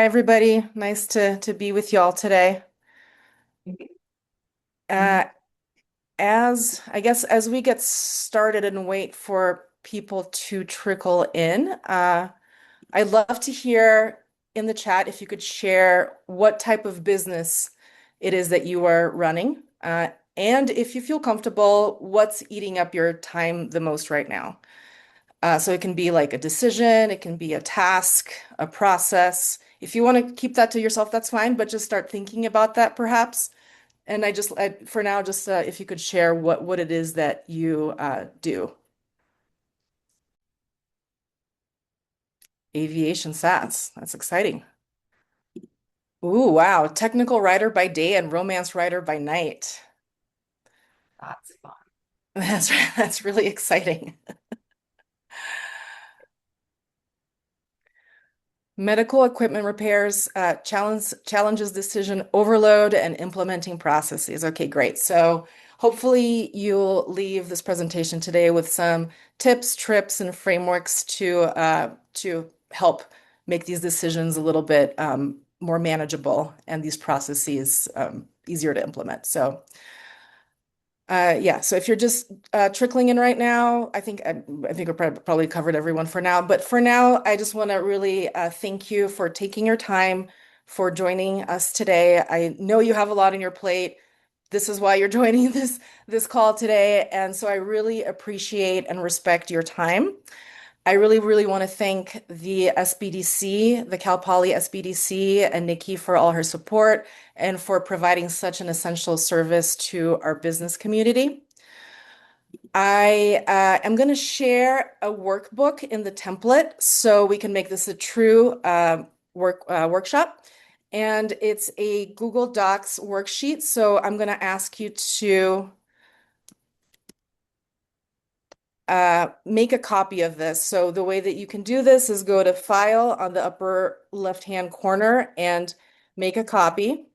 everybody. Nice to be with y'all today. Uh, as I guess as we get started and wait for people to trickle in, I'd love to hear in the chat if you could share what type of business it is that you are running, and if you feel comfortable, what's eating up your time the most right now. So it can be like a decision, it can be a task, a process. If you want to keep that to yourself, that's fine, but just start thinking about that perhaps. And for now, just if you could share what it is that you do. Aviation SaaS. That's exciting. Ooh, wow. Technical writer by day and romance writer by night. That's fun. That's really exciting. Medical equipment repairs, challenges decision overload and implementing processes. Okay, great. So hopefully you'll leave this presentation today with some tips, trips, and frameworks to help make these decisions a little bit more manageable and these processes easier to implement. Yeah, so if you're just trickling in right now, I think we probably covered everyone for now. But for now, I just want to really thank you for taking your time for joining us today. I know you have a lot on your plate. This is why you're joining this call today, and so I really appreciate and respect your time. I really, really want to thank the SBDC, the Cal Poly SBDC, and Nikki for all her support and for providing such an essential service to our business community. I am going to share a workbook in the template so we can make this a true workshop. And it's a Google Docs worksheet. So I'm going to ask you to make a copy of this. So the way that you can do this is go to File on the upper left-hand corner and make a copy.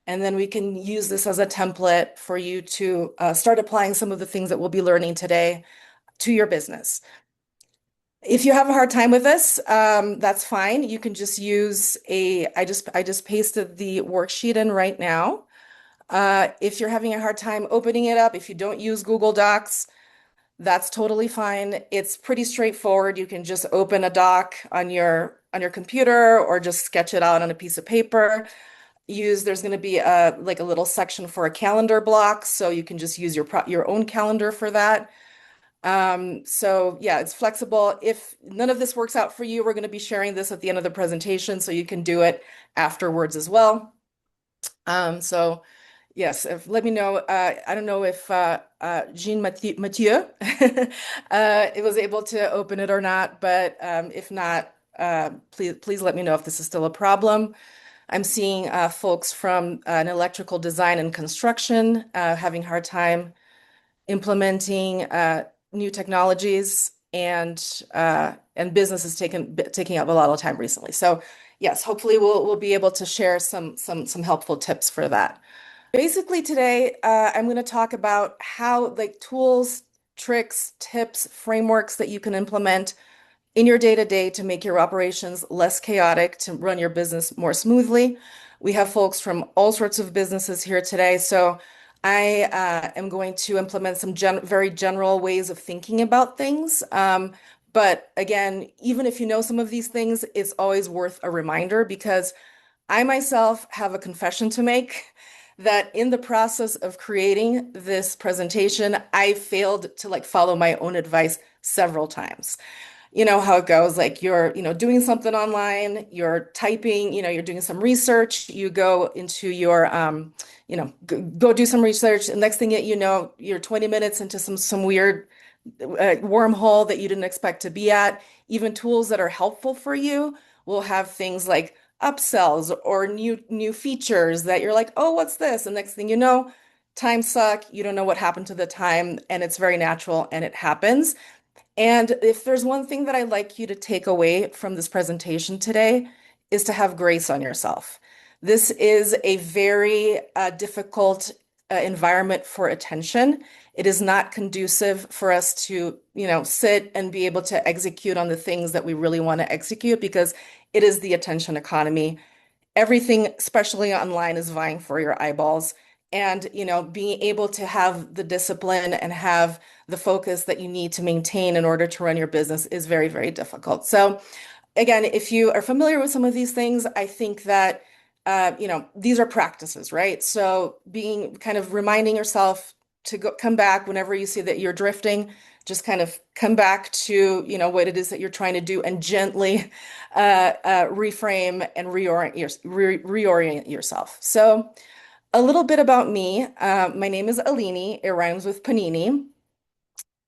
And then we can use this as a template for you to start applying some of the things that we'll be learning today to your business. If you have a hard time with this, that's fine. You can just use I just pasted the worksheet in right now. If you're having a hard time opening it up, if you don't use Google Docs, that's totally fine. It's pretty straightforward. You can just open a doc on your computer or just sketch it out on a piece of paper. There's going to be like a little section for a calendar block, so you can just use your own calendar for that. So yeah, it's flexible. If none of this works out for you, we're going to be sharing this at the end of the presentation, so you can do it afterwards as well. So yes, let me know. I don't know if Jean Mathieu it was able to open it or not, but if not, please let me know if this is still a problem. I'm seeing folks from an electrical design and construction having a hard time implementing new technologies, and business is taking up a lot of time recently. So yes, hopefully we'll be able to share some helpful tips for that. Basically today, I'm going to talk about how like tools, tricks, tips, frameworks that you can implement in your day-to-day to make your operations less chaotic, to run your business more smoothly. We have folks from all sorts of businesses here today, so I am going to implement some very general ways of thinking about things. But again, even if you know some of these things, it's always worth a reminder because I myself have a confession to make that in the process of creating this presentation, I failed to like follow my own advice several times. You know how it goes, like you're doing something online, you're typing, you're doing some research, you go into go do some research, and next thing you know, you're 20 minutes into some weird wormhole that you didn't expect to be at. Even tools that are helpful for you will have things like upsells or new features that you're like, oh, what's this? And next thing you know, time suck, you don't know what happened to the time, and it's very natural and it happens. And if there's one thing that I'd like you to take away from this presentation today is to have grace on yourself. This is a very difficult environment for attention, It is not conducive for us to, sit and be able to execute on the things that we really want to execute because it is the attention economy. Everything, especially online, is vying for your eyeballs. And, being able to have the discipline and have the focus that you need to maintain in order to run your business is very, very difficult. So, again, if you are familiar with some of these things, I think that, these are practices, right? So being kind of reminding yourself to come back whenever you see that you're drifting, just kind of come back to, what it is that you're trying to do and gently reframe and reorient yourself. So a little bit about me. My name is Aline. It rhymes with panini.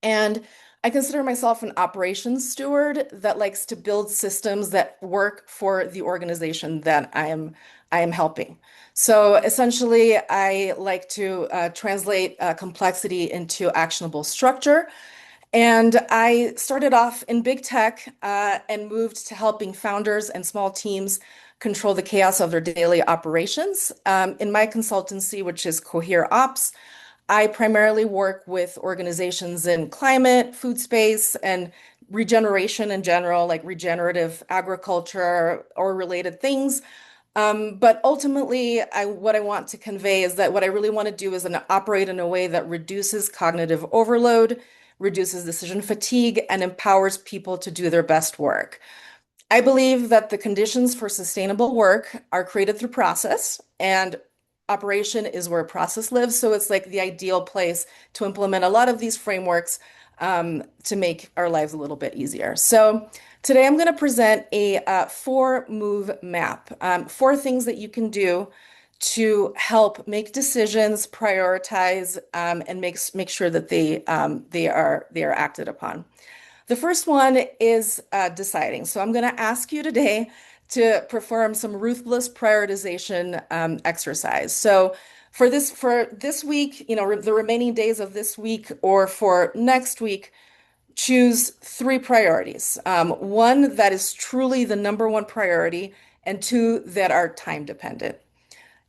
And I consider myself an operations steward that likes to build systems that work for the organization that I am helping. So essentially, I like to translate complexity into actionable structure. And I started off in big tech and moved to helping founders and small teams control the chaos of their daily operations. In my consultancy, which is Cohere Ops, I primarily work with organizations in climate, food space, and regeneration in general, like regenerative agriculture or related things. But ultimately, what I want to convey is that what I really want to do is operate in a way that reduces cognitive overload, reduces decision fatigue, and empowers people to do their best work. I believe that the conditions for sustainable work are created through process, and operation is where process lives. So it's like the ideal place to implement a lot of these frameworks to make our lives a little bit easier. So today I'm going to present a four-move map, four things that you can do to help make decisions, prioritize, and make sure that they are acted upon. The first one is deciding. So I'm going to ask you today to perform some ruthless prioritization exercise. So for this week, the remaining days of this week or for next week, choose three priorities. One that is truly the number one priority, and two that are time dependent.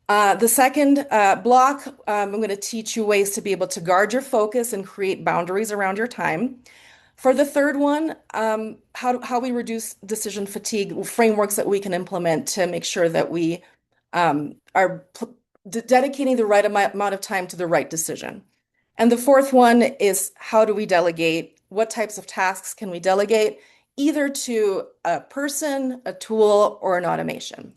The second block, I'm going to teach you ways to be able to guard your focus and create boundaries around your time. For the third one, how we reduce decision fatigue, frameworks that we can implement to make sure that we are dedicating the right amount of time to the right decision. And the fourth one is how do we delegate? What types of tasks can we delegate, either to a person, a tool, or an automation?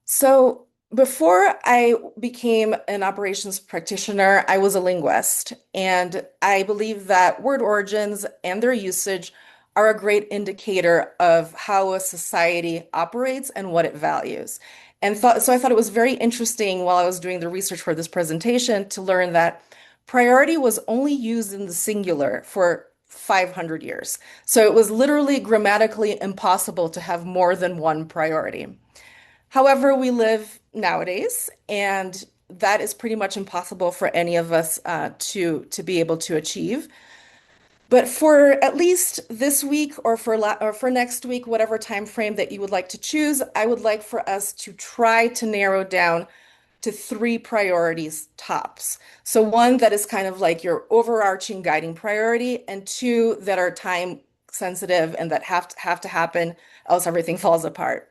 So before I became an operations practitioner, I was a linguist, and I believe that word origins and their usage are a great indicator of how a society operates and what it values. So I thought it was very interesting while I was doing the research for this presentation to learn that priority was only used in the singular for 500 years. So it was literally grammatically impossible to have more than one priority. However, we live nowadays, and that is pretty much impossible for any of us to be able to achieve. But for at least this week or for next week, whatever time frame that you would like to choose, I would like for us to try to narrow down to three priorities tops. So one that is kind of like your overarching guiding priority, and two that are time sensitive and that have to happen, else everything falls apart.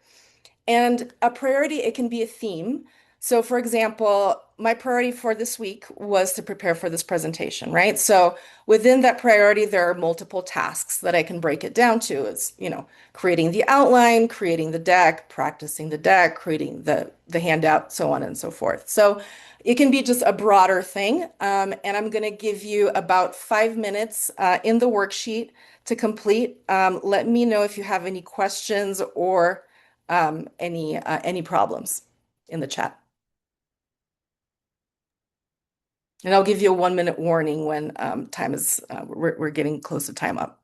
And a priority, it can be a theme. So, for example, my priority for this week was to prepare for this presentation, right? So, within that priority, there are multiple tasks that I can break it down to. It's, creating the outline, creating the deck, practicing the deck, creating the handout, so on and so forth. So, it can be just a broader thing. And I'm going to give you about 5 minutes in the worksheet to complete. Let me know if you have any questions or any problems in the chat. And I'll give you a 1 minute warning when we're getting close to time up.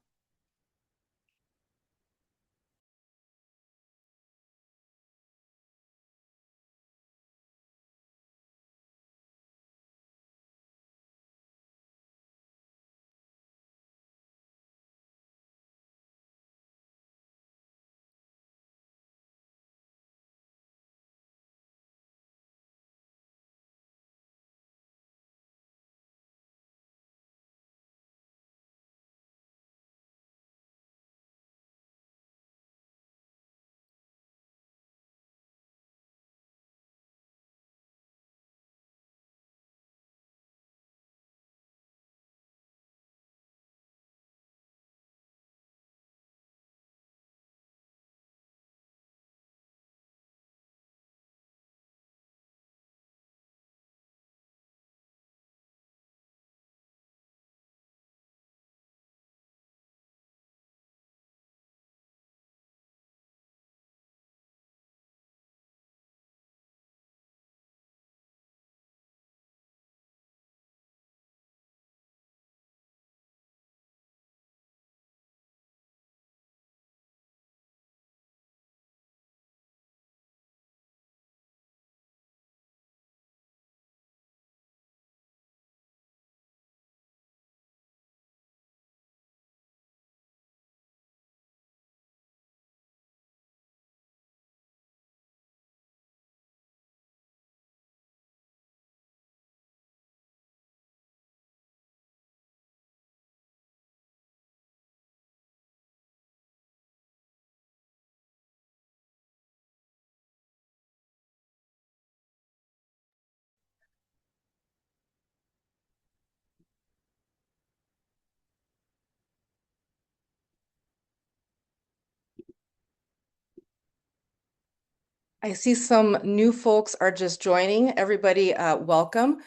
I see some new folks are just joining. Everybody, welcome.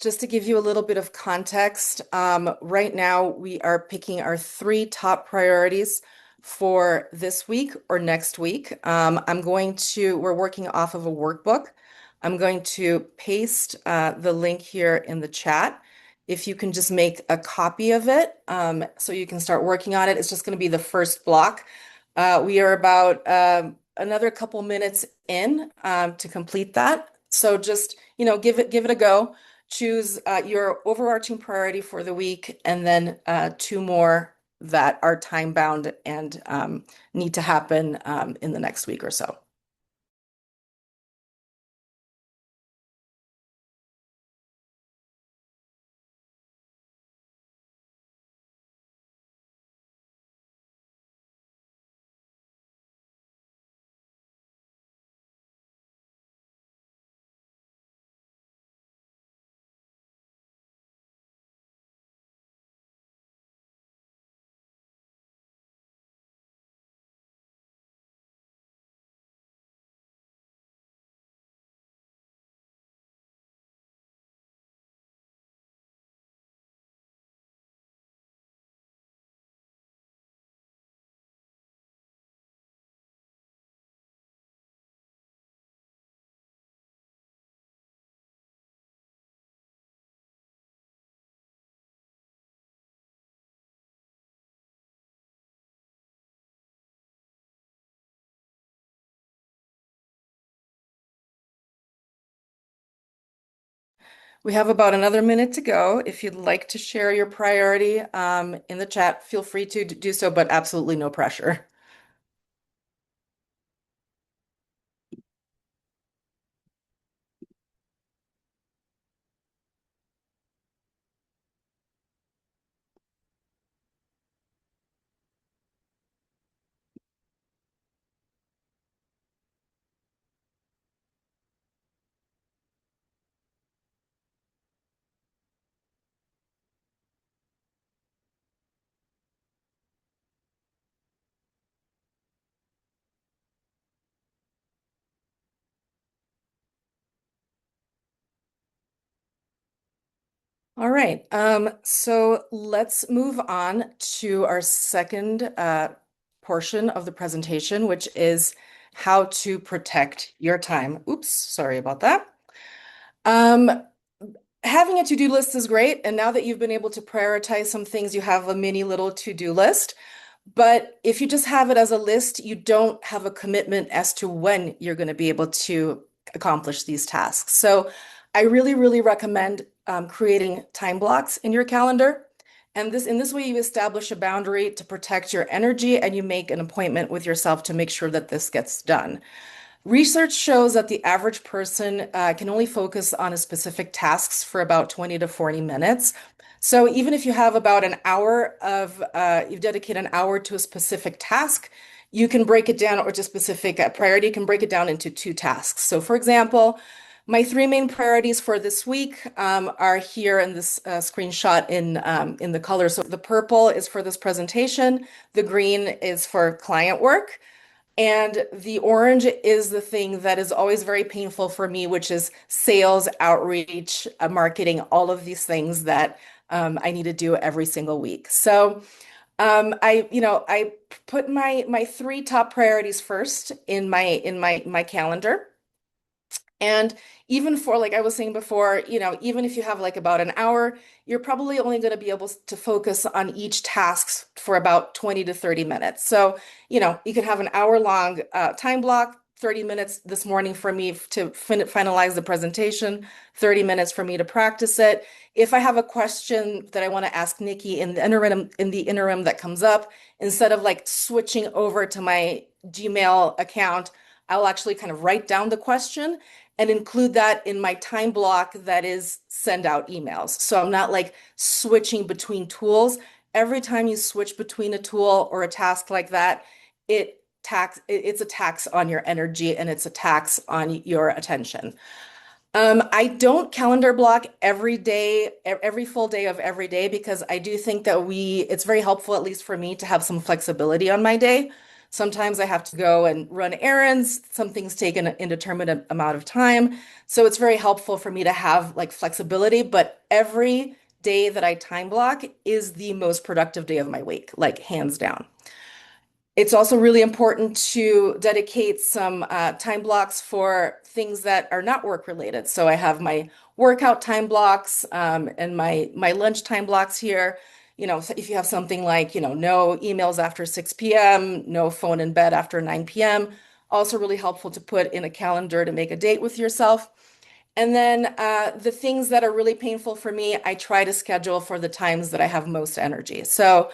Just to give you a little bit of context, right now we are picking our three top priorities for this week or next week. We're working off of a workbook. I'm going to paste the link here in the chat. If you can just make a copy of it so you can start working on it, it's just going to be the first block. We are about another couple minutes in to complete that. So just, give it a go. Choose your overarching priority for the week, and then two more that are time bound and need to happen in the next week or so. We have about another minute to go. If you'd like to share your priority in the chat, feel free to do so, but absolutely no pressure. All right. So let's move on to our second portion of the presentation, which is how to protect your time. Oops, sorry about that. Um, Having a to-do list is great, and now that you've been able to prioritize some things, you have a mini little to-do list. But if you just have it as a list, you don't have a commitment as to when you're going to be able to accomplish these tasks. So I really, really recommend creating time blocks in your calendar. And in this way, you establish a boundary to protect your energy, and you make an appointment with yourself to make sure that this gets done. Research shows that the average person can only focus on a specific tasks for about 20 to 40 minutes. So even if you have about an hour you dedicate an hour to a specific task, you can break it down, or to specific priority, you can break it down into two tasks. So for example, my three main priorities for this week are here in this screenshot in the color. So the purple is for this presentation, the green is for client work. And the orange is the thing that is always very painful for me, which is sales, outreach, marketing, all of these things that I need to do every single week. So I put my three top priorities first in my calendar. And even for, like I was saying before, even if you have like about an hour, you're probably only going to be able to focus on each task for about 20 to 30 minutes. So, you can have an hour long time block, 30 minutes this morning for me to finalize the presentation, 30 minutes for me to practice it. If I have a question that I want to ask Nikki in the interim that comes up, instead of like switching over to my Gmail account, I'll actually kind of write down the question and include that in my time block that is send out emails. So I'm not like switching between tools. Every time you switch between a tool or a task like that, it's a tax on your energy, and it's a tax on your attention. I don't calendar block every day, every full day of every day, because I do think that it's very helpful, at least for me, to have some flexibility on my day. Sometimes I have to go and run errands. Some things take an indeterminate amount of time. So it's very helpful for me to have like flexibility, but every day that I time block is the most productive day of my week, like hands down. It's also really important to dedicate some time blocks for things that are not work related. So I have my workout time blocks and my lunch time blocks here. You know, so if you have something like, no emails after 6 p.m., no phone in bed after 9 p.m., also really helpful to put in a calendar to make a date with yourself. And then the things that are really painful for me, I try to schedule for the times that I have most energy. So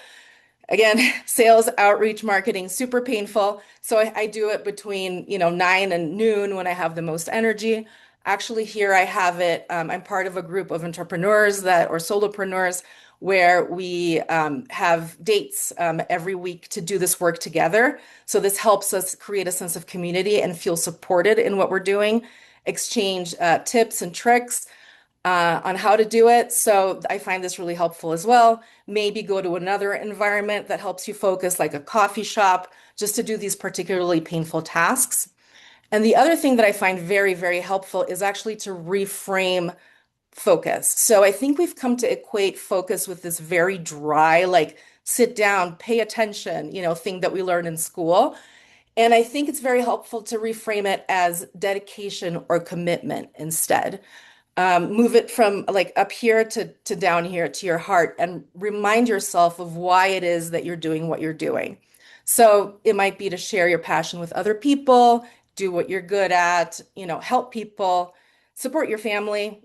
again, sales, outreach, marketing, super painful. So I do it between, 9 and noon when I have the most energy. Actually, here I have it. I'm part of a group of entrepreneurs or solopreneurs where we have dates every week to do this work together. So this helps us create a sense of community and feel supported in what we're doing, exchange tips and tricks on how to do it. So I find this really helpful as well. Maybe go to another environment that helps you focus, like a coffee shop, just to do these particularly painful tasks. And the other thing that I find very, very helpful is actually to reframe focus. So I think we've come to equate focus with this very dry, like sit down, pay attention, thing that we learn in school. And I think it's very helpful to reframe it as dedication or commitment instead. Move it from like up here to down here to your heart and remind yourself of why it is that you're doing what you're doing. So it might be to share your passion with other people, do what you're good at, help people, support your family,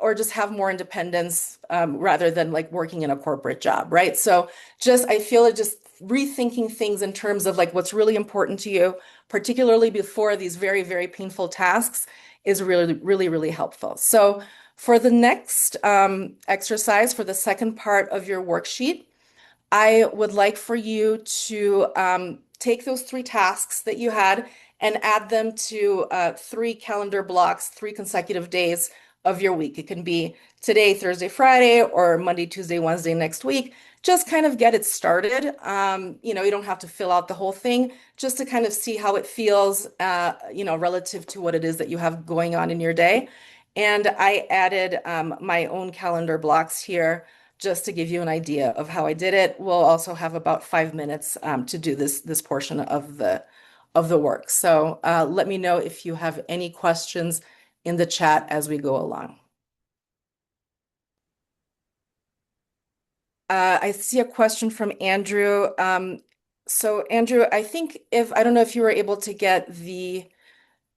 or just have more independence rather than like working in a corporate job, right? So I feel it just rethinking things in terms of like what's really important to you, particularly before these very, very painful tasks is really, really, really helpful. So for the next exercise, for the second part of your worksheet, I would like for you to take those three tasks that you had and add them to three calendar blocks, 3 consecutive days of your week. It can be today, Thursday, Friday, or Monday, Tuesday, Wednesday next week. Just kind of get it started. You don't have to fill out the whole thing, just to kind of see how it feels, relative to what it is that you have going on in your day. And I added my own calendar blocks here just to give you an idea of how I did it. We'll also have about 5 minutes to do this portion of the work. So let me know if you have any questions in the chat as we go along. I see a question from Andrew. So Andrew, I think if I don't know if you were able to get the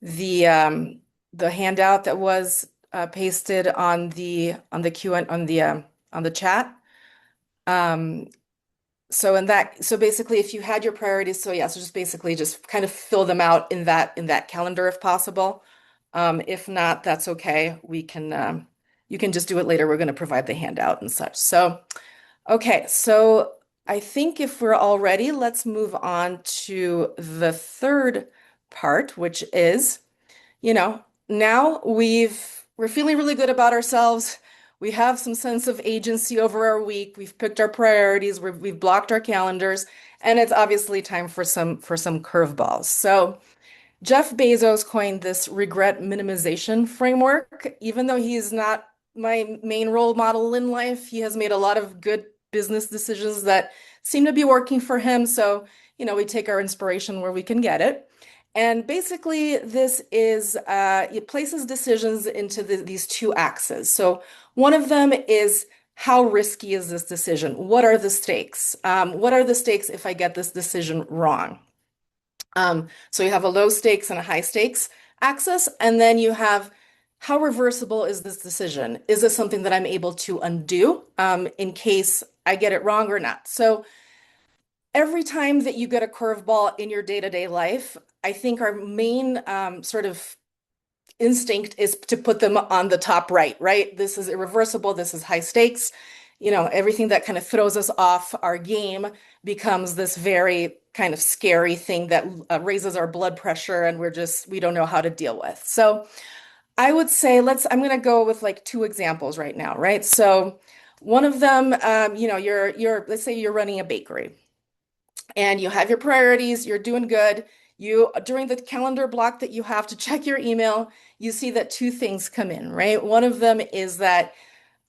the handout that was pasted on the Q and on the chat. Um, so basically if you had your priorities, so yeah, so just basically just kind of fill them out in that calendar if possible. If not, that's okay. You can just do it later. We're going to provide the handout and such. So okay, so I think if we're all ready, let's move on to the third part, which is now we're feeling really good about ourselves. We have some sense of agency over our week. We've picked our priorities, we've blocked our calendars, and it's obviously time for some curveballs. So Jeff Bezos coined this regret minimization framework. Even though he's not my main role model in life, he has made a lot of good business decisions that seem to be working for him. So, we take our inspiration where we can get it. And basically, it places decisions into these two axes. So, one of them is how risky is this decision? What are the stakes? What are the stakes if I get this decision wrong? So you have a low stakes and a high stakes axis, and then you have how reversible is this decision? Is this something that I'm able to undo in case I get it wrong or not? So every time that you get a curveball in your day-to-day life, I think our main sort of instinct is to put them on the top right, right? This is irreversible, this is high stakes. Everything that kind of throws us off our game becomes this very kind of scary thing that raises our blood pressure and we don't know how to deal with. So I would say I'm going to go with like two examples right now, right? So one of them, let's say you're running a bakery. and you have your priorities, you're doing good. You, during the calendar block that you have to check your email, you see that two things come in, right? One of them is that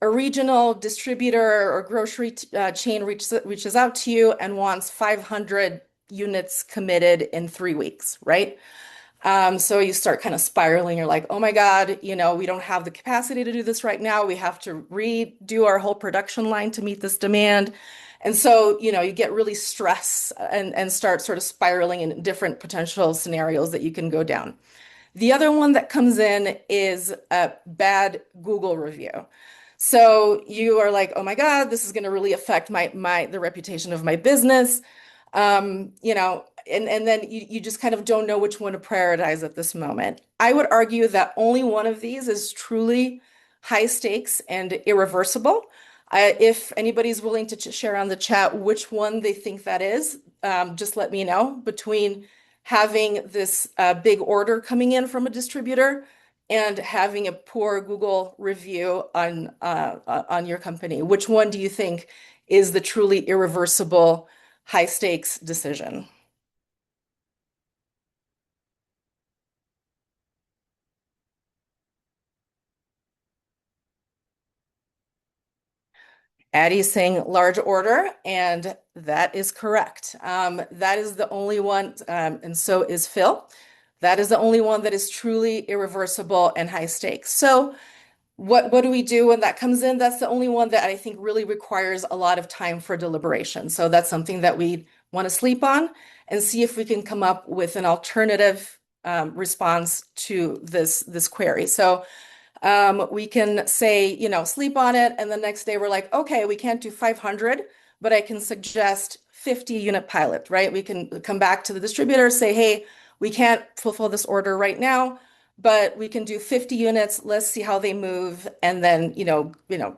a regional distributor or grocery chain reaches out to you and wants 500 units committed in 3 weeks, right? So you start kind of spiraling. You're like, oh my God, we don't have the capacity to do this right now. We have to redo our whole production line to meet this demand. And so, you get really stressed and start sort of spiraling in different potential scenarios that you can go down. The other one that comes in is a bad Google review. So you are like, oh my God, this is going to really affect the reputation of my business. And then you just kind of don't know which one to prioritize at this moment. I would argue that only one of these is truly high stakes and irreversible. If anybody's willing to share on the chat which one they think that is, just let me know. Between having this big order coming in from a distributor and having a poor Google review on your company, which one do you think is the truly irreversible high stakes decision? Addie's saying large order, and that is correct. That is the only one, and so is Phil. That is the only one that is truly irreversible and high stakes. So, what do we do when that comes in? That's the only one that I think really requires a lot of time for deliberation. So that's something that we want to sleep on and see if we can come up with an alternative response to this query. So we can say, sleep on it, and the next day we're like, okay, we can't do 500, but I can suggest 50 unit pilot, right? We can come back to the distributor, say, hey, we can't fulfill this order right now, but we can do 50 units. Let's see how they move, and then,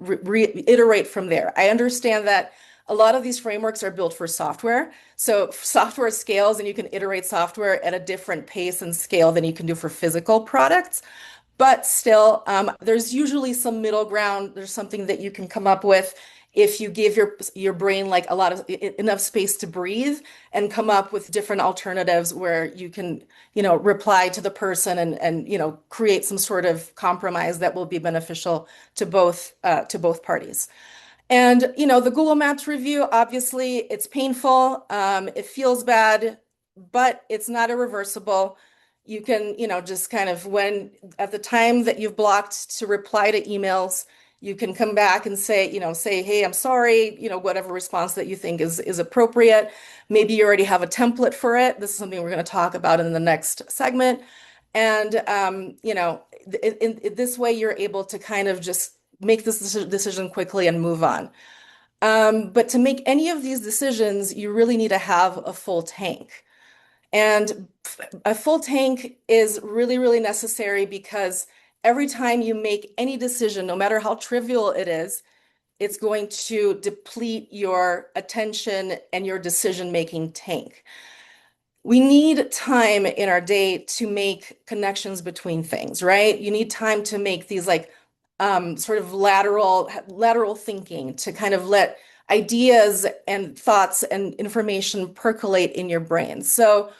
reiterate from there. I understand that a lot of these frameworks are built for software. So software scales, and you can iterate software at a different pace and scale than you can do for physical products. But still, there's usually some middle ground. There's something that you can come up with if you give your brain like a lot of enough space to breathe and come up with different alternatives where you can, reply to the person and create some sort of compromise that will be beneficial to both parties. And, the Google Maps review, obviously, it's painful. It feels bad, but it's not irreversible. You can, just kind of at the time that you've blocked to reply to emails, you can come back and say, hey, I'm sorry, whatever response that you think is appropriate. Maybe you already have a template for it. This is something we're going to talk about in the next segment. And, in this way, you're able to kind of just make this decision quickly and move on. But to make any of these decisions, you really need to have a full tank. And a full tank is really, really necessary because every time you make any decision, no matter how trivial it is, it's going to deplete your attention and your decision-making tank. We need time in our day to make connections between things, right? You need time to make these like sort of lateral thinking to kind of let ideas and thoughts and information percolate in your brain. So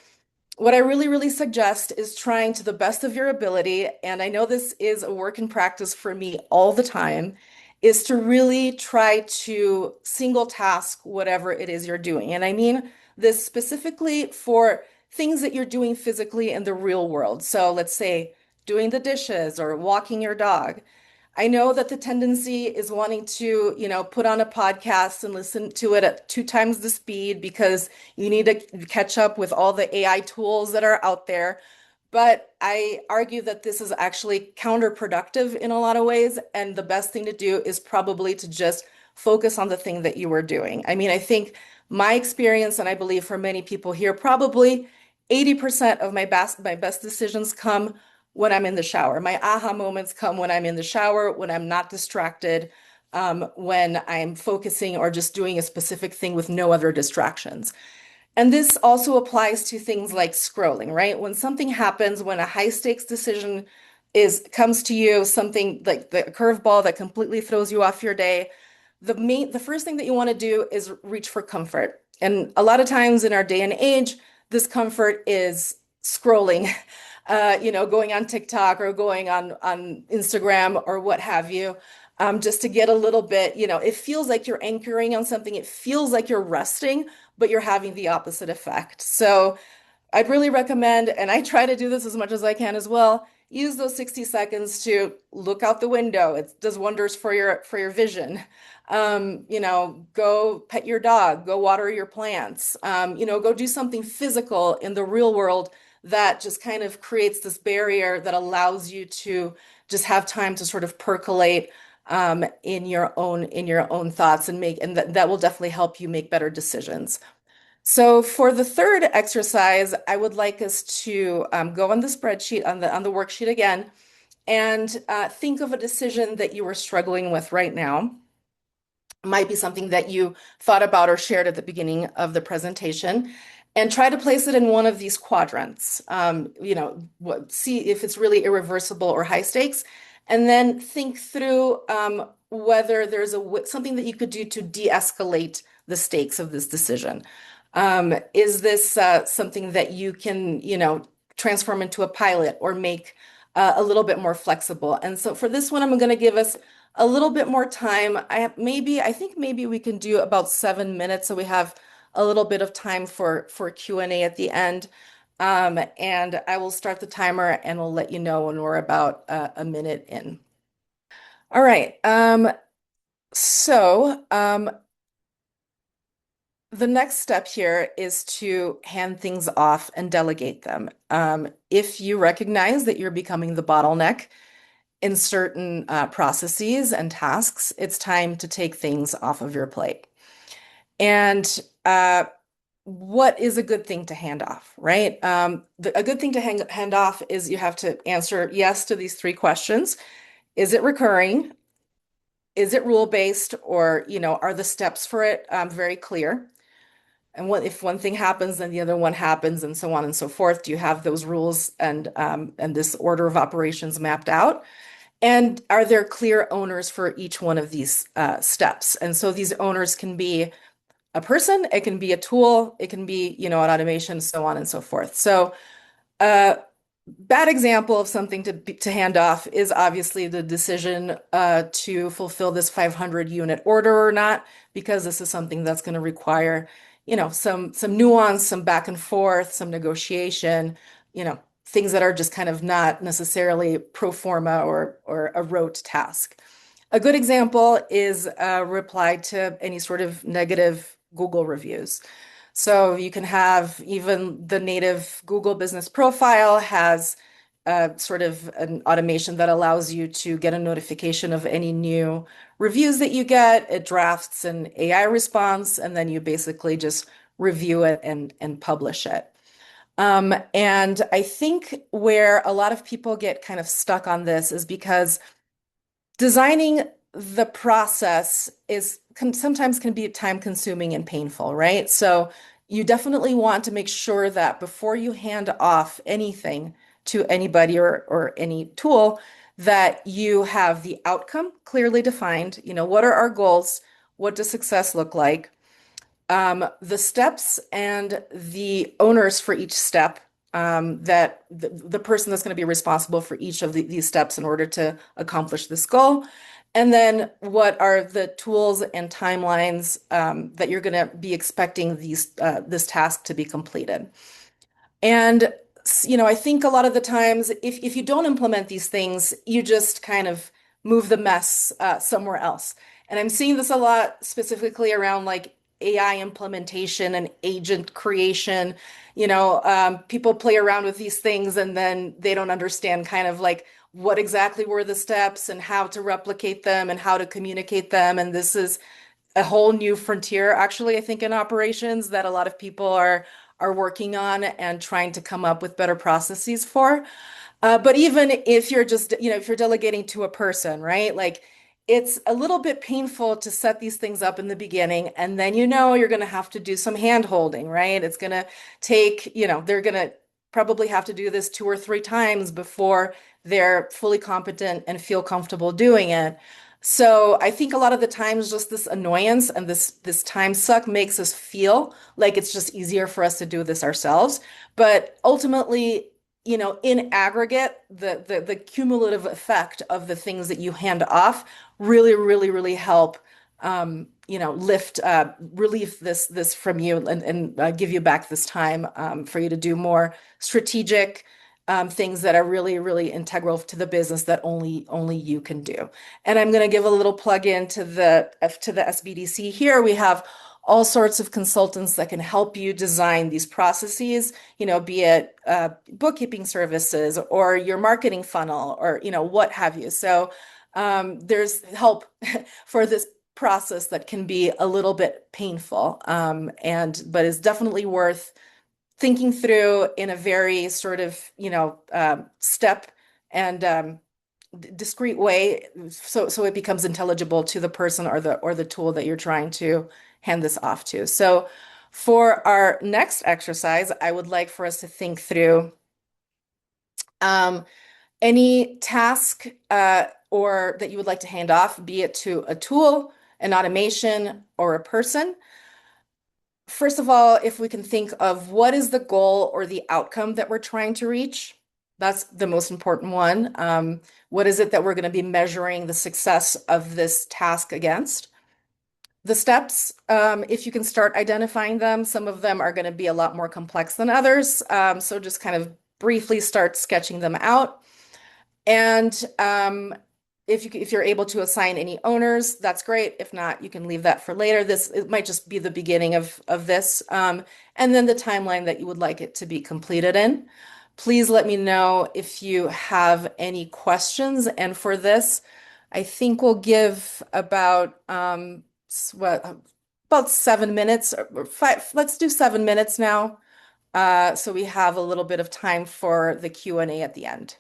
what I really, really suggest is trying to the best of your ability, and I know this is a work in practice for me all the time, is to really try to single task whatever it is you're doing. And I mean this specifically for things that you're doing physically in the real world. So let's say doing the dishes or walking your dog. I know that the tendency is wanting to, put on a podcast and listen to it at 2 times the speed because you need to catch up with all the AI tools that are out there. But I argue that this is actually counterproductive in a lot of ways. And the best thing to do is probably to just focus on the thing that you were doing. I mean, I think my experience, and I believe for many people here, probably 80% of my best decisions come when I'm in the shower. My aha moments come when I'm in the shower, when I'm not distracted, when I'm focusing or just doing a specific thing with no other distractions. And this also applies to things like scrolling, right? When something happens, when a high stakes decision comes to you, something like the curveball that completely throws you off your day, the first thing that you want to do is reach for comfort. And a lot of times in our day and age, this comfort is scrolling, going on TikTok or going on Instagram or what have you, just to get a little bit, it feels like you're anchoring on something. It feels like you're resting, but you're having the opposite effect. So I'd really recommend, and I try to do this as much as I can as well, use those 60 seconds to look out the window. It does wonders for your vision. Go pet your dog, go water your plants, go do something physical in the real world that just kind of creates this barrier that allows you to just have time to sort of percolate in your own thoughts and that will definitely help you make better decisions. So for the third exercise, I would like us to go on the spreadsheet on the worksheet again and think of a decision that you are struggling with right now. Might be something that you thought about or shared at the beginning of the presentation, and try to place it in one of these quadrants. See if it's really irreversible or high stakes, and then think through whether there's something that you could do to de-escalate the stakes of this decision. Is this something that you can, transform into a pilot or make a little bit more flexible? And so for this one, I'm going to give us a little bit more time. I think maybe we can do about 7 minutes, so we have a little bit of time for Q&A at the end. And I will start the timer and we'll let you know when we're about a minute in. All right. So the next step here is to hand things off and delegate them. If you recognize that you're becoming the bottleneck in certain processes and tasks, it's time to take things off of your plate. And what is a good thing to hand off, right? A good thing to hand off is you have to answer yes to these three questions. Is it recurring? Is it rule-based? Or, are the steps for it very clear? And if one thing happens, then the other one happens, and so on and so forth. Do you have those rules and this order of operations mapped out? And are there clear owners for each one of these steps? And so these owners can be a person, it can be a tool, it can be, an automation, so on and so forth. So bad example of something to hand off is obviously the decision to fulfill this 500 unit order or not, because this is something that's going to require, some nuance, some back and forth, some negotiation, things that are just kind of not necessarily pro forma or a rote task. A good example is a reply to any sort of negative Google reviews. So you can have even the native Google business profile has sort of an automation that allows you to get a notification of any new reviews that you get. It drafts an AI response, and then you basically just review it and publish it. And I think where a lot of people get kind of stuck on this is because designing the process sometimes can be time consuming and painful, right? So you definitely want to make sure that before you hand off anything to anybody or any tool, that you have the outcome clearly defined. What are our goals? What does success look like? The steps and the owners for each step, that the person that's going to be responsible for each of these steps in order to accomplish this goal. And then what are the tools and timelines that you're going to be expecting this task to be completed. And I think a lot of the times, if you don't implement these things, you just kind of move the mess somewhere else. And I'm seeing this a lot specifically around like AI implementation and agent creation. People play around with these things and then they don't understand kind of like what exactly were the steps and how to replicate them and how to communicate them. And this is a whole new frontier, actually, I think, in operations that a lot of people are working on and trying to come up with better processes for. But even if you're just, if you're delegating to a person, right? Like it's a little bit painful to set these things up in the beginning, and then you're going to have to do some hand holding, right? It's going to take, they're going to probably have to do this 2 or 3 times before they're fully competent and feel comfortable doing it. So I think a lot of the times just this annoyance and this time suck makes us feel like it's just easier for us to do this ourselves. But ultimately, in aggregate, the cumulative effect of the things that you hand off really, really, really help lift relieve this from you and give you back this time for you to do more strategic things that are really, really integral to the business that only you can do. And I'm going to give a little plug in to the SBDC here. We have all sorts of consultants that can help you design these processes, be it bookkeeping services or your marketing funnel or, what have you. So there's help for this process that can be a little bit painful, but is definitely worth thinking through in a very sort of, step and discrete way so it becomes intelligible to the person or the tool that you're trying to hand this off to. So for our next exercise, I would like for us to think through um, any task or that you would like to hand off, be it to a tool, an automation, or a person. First of all, if we can think of what is the goal or the outcome that we're trying to reach, that's the most important one. What is it that we're going to be measuring the success of this task against? The steps, if you can start identifying them, some of them are going to be a lot more complex than others. So just kind of briefly start sketching them out. And if you're able to assign any owners, that's great. If not, you can leave that for later. It might just be the beginning of this, and then the timeline that you would like it to be completed in. Please let me know if you have any questions. And for this, I think we'll give about 7 minutes or five. Let's do 7 minutes now, so we have a little bit of time for the Q&A at the end.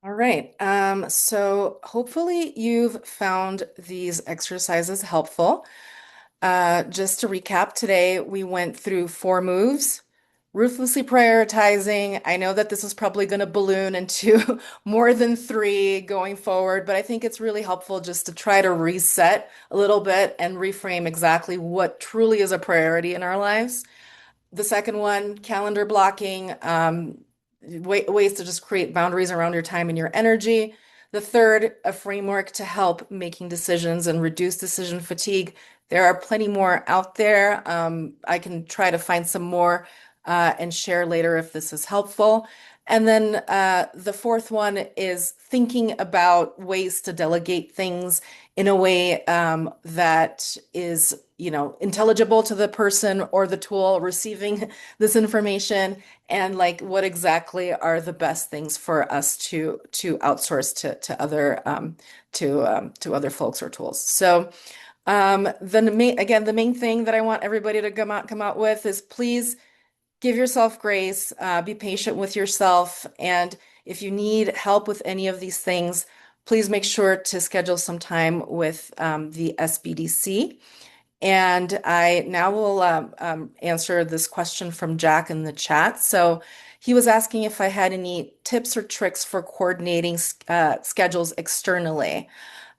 All right. So hopefully you've found these exercises helpful. Just to recap, today we went through 4 moves, ruthlessly prioritizing. I know that this is probably going to balloon into more than 3 going forward, but I think it's really helpful just to try to reset a little bit and reframe exactly what truly is a priority in our lives. The second one, calendar blocking, ways to just create boundaries around your time and your energy. The third, a framework to help making decisions and reduce decision fatigue. There are plenty more out there. I can try to find some more and share later if this is helpful. And then the fourth one is thinking about ways to delegate things in a way that is, intelligible to the person or the tool receiving this information, and like what exactly are the best things for us to outsource to other folks or tools. So the main thing that I want everybody to come out with is please give yourself grace, be patient with yourself, and if you need help with any of these things, please make sure to schedule some time with the SBDC. And I now will answer this question from Jack in the chat. So he was asking if I had any tips or tricks for coordinating schedules externally,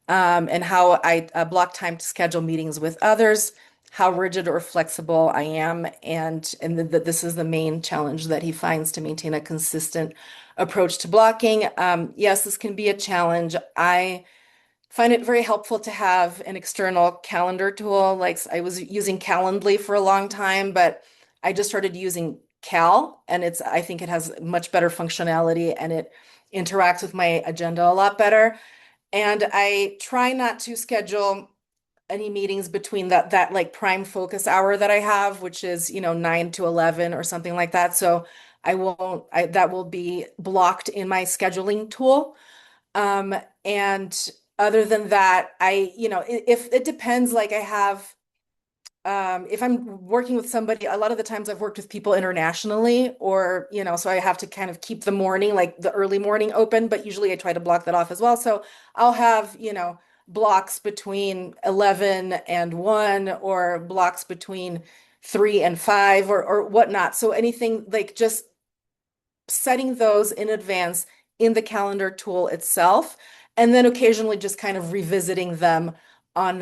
and how I block time to schedule meetings with others, how rigid or flexible I am, and that this is the main challenge that he finds to maintain a consistent approach to blocking. Yes, this can be a challenge. I find it very helpful to have an external calendar tool. Like I was using Calendly for a long time, but I just started using Cal, and I think it has much better functionality and it interacts with my agenda a lot better. And I try not to schedule any meetings between that like prime focus hour that I have, which is, 9 to 11 or something like that. So that will be blocked in my scheduling tool. And other than that, if it depends, like I have, if I'm working with somebody, a lot of the times I've worked with people internationally or, so I have to kind of keep the morning, like the early morning open, but usually I try to block that off as well. So I'll have, blocks between 11 and 1 or blocks between 3 and 5 or whatnot. So anything like just setting those in advance in the calendar tool itself. and then occasionally just kind of revisiting them on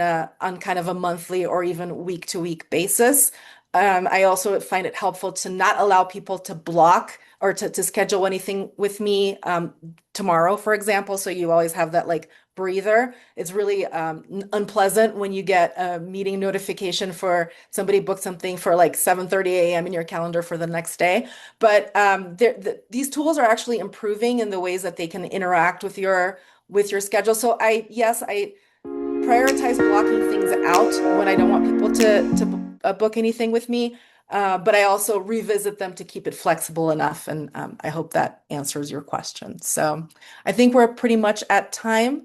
kind of a monthly or even week to week basis. I also find it helpful to not allow people to block or to schedule anything with me tomorrow, for example. So you always have that like breather. It's really unpleasant when you get a meeting notification for somebody booked something for like 7:30 a.m. in your calendar for the next day. But these tools are actually improving in the ways that they can interact with your schedule. So yes, I prioritize blocking things out when I don't want people to book anything with me. But I also revisit them to keep it flexible enough. And I hope that answers your question. So I think we're pretty much at time.